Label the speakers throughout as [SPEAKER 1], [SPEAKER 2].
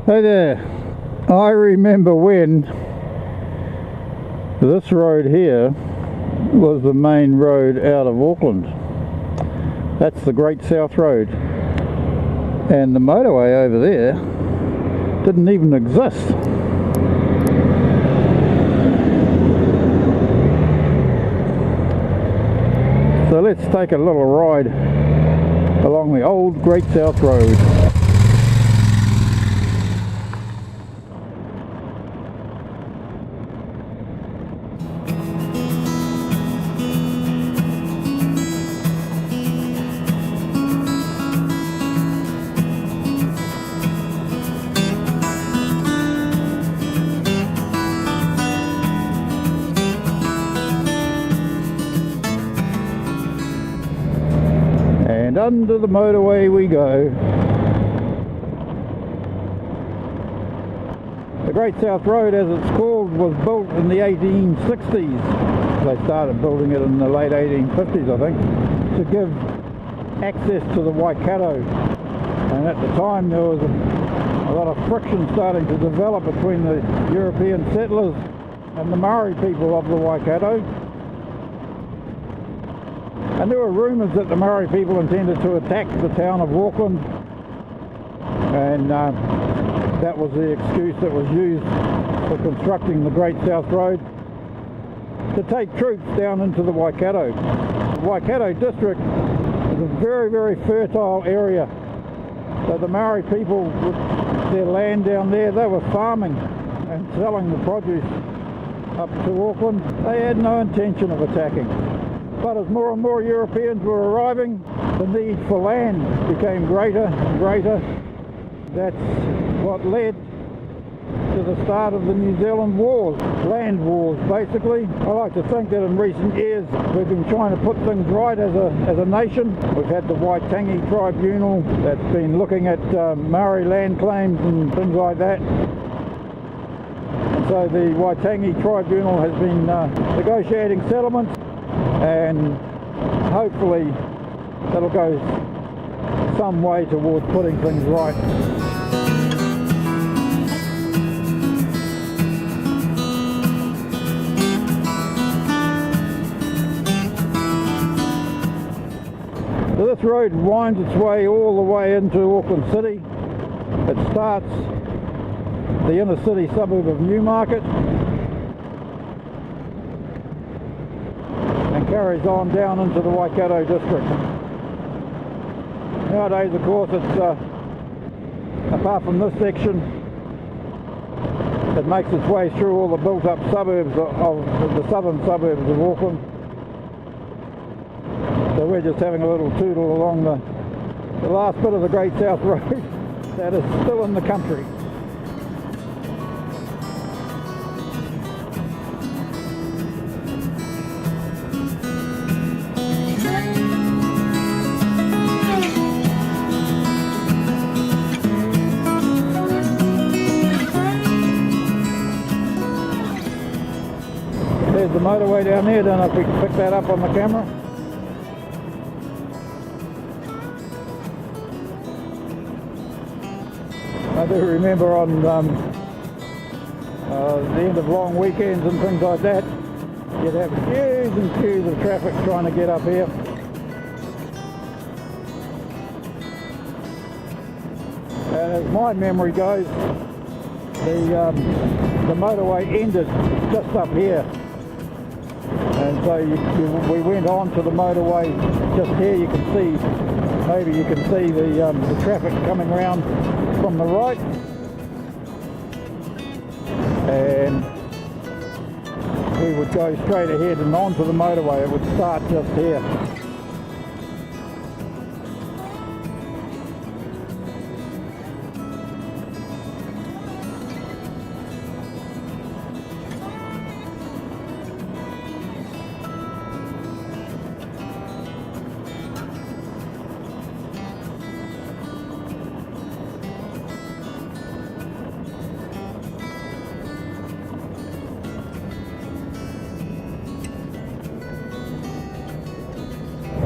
[SPEAKER 1] Hey there, I remember when this road here was the main road out of Auckland. That's the Great South Road, and the motorway over there didn't even exist. So let's take a little ride along the old Great South Road. And under the motorway we go. The Great South Road, as it's called, was built in the 1860s. They started building it in the late 1850s, I think, to give access to the Waikato. And at the time there was a lot of friction starting to develop between the European settlers and the Maori people of the Waikato. And there were rumours that the Maori people intended to attack the town of Auckland, and that was the excuse that was used for constructing the Great South Road, to take troops down into the Waikato. The Waikato district is a very, very fertile area. So the Maori people, with their land down there, they were farming and selling the produce up to Auckland. They had no intention of attacking. But as more and more Europeans were arriving, the need for land became greater and greater. That's what led to the start of the New Zealand Wars, land wars basically. I like to think that in recent years we've been trying to put things right as a nation. We've had the Waitangi Tribunal that's been looking at Maori land claims and things like that. And so the Waitangi Tribunal has been negotiating settlements, and hopefully that'll go some way towards putting things right. So this road winds its way all the way into Auckland City. It starts the inner city suburb of Newmarket and carries on down into the Waikato district. Nowadays, of course, it's apart from this section, it makes its way through all the built-up suburbs of the southern suburbs of Auckland. So we're just having a little tootle along the last bit of the Great South Road that is still in the country. There's the motorway down there. Don't know if we can pick that up on the camera. I do remember on the end of long weekends and things like that, you'd have queues and queues of traffic trying to get up here. And as my memory goes, the motorway ended just up here. And so we went on to the motorway just here. You can see, maybe you can see the traffic coming around from the right, and we would go straight ahead and onto the motorway. It would start just here.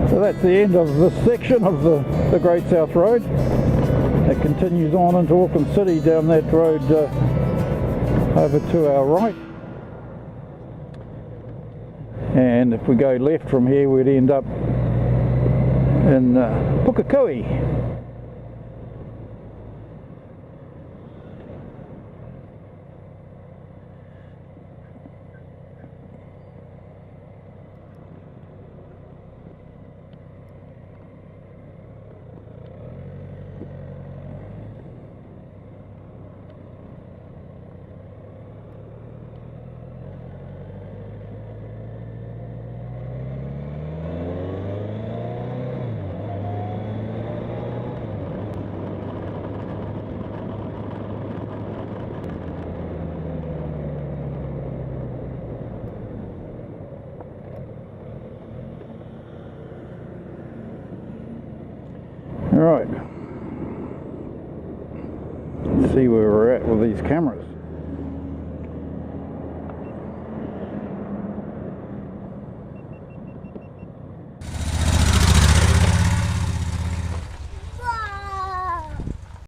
[SPEAKER 1] So that's the end of this section of the Great South Road. It continues on into Auckland City down that road over to our right. And if we go left from here, we'd end up in Pukekohe. Right, let's see where we're at with these cameras.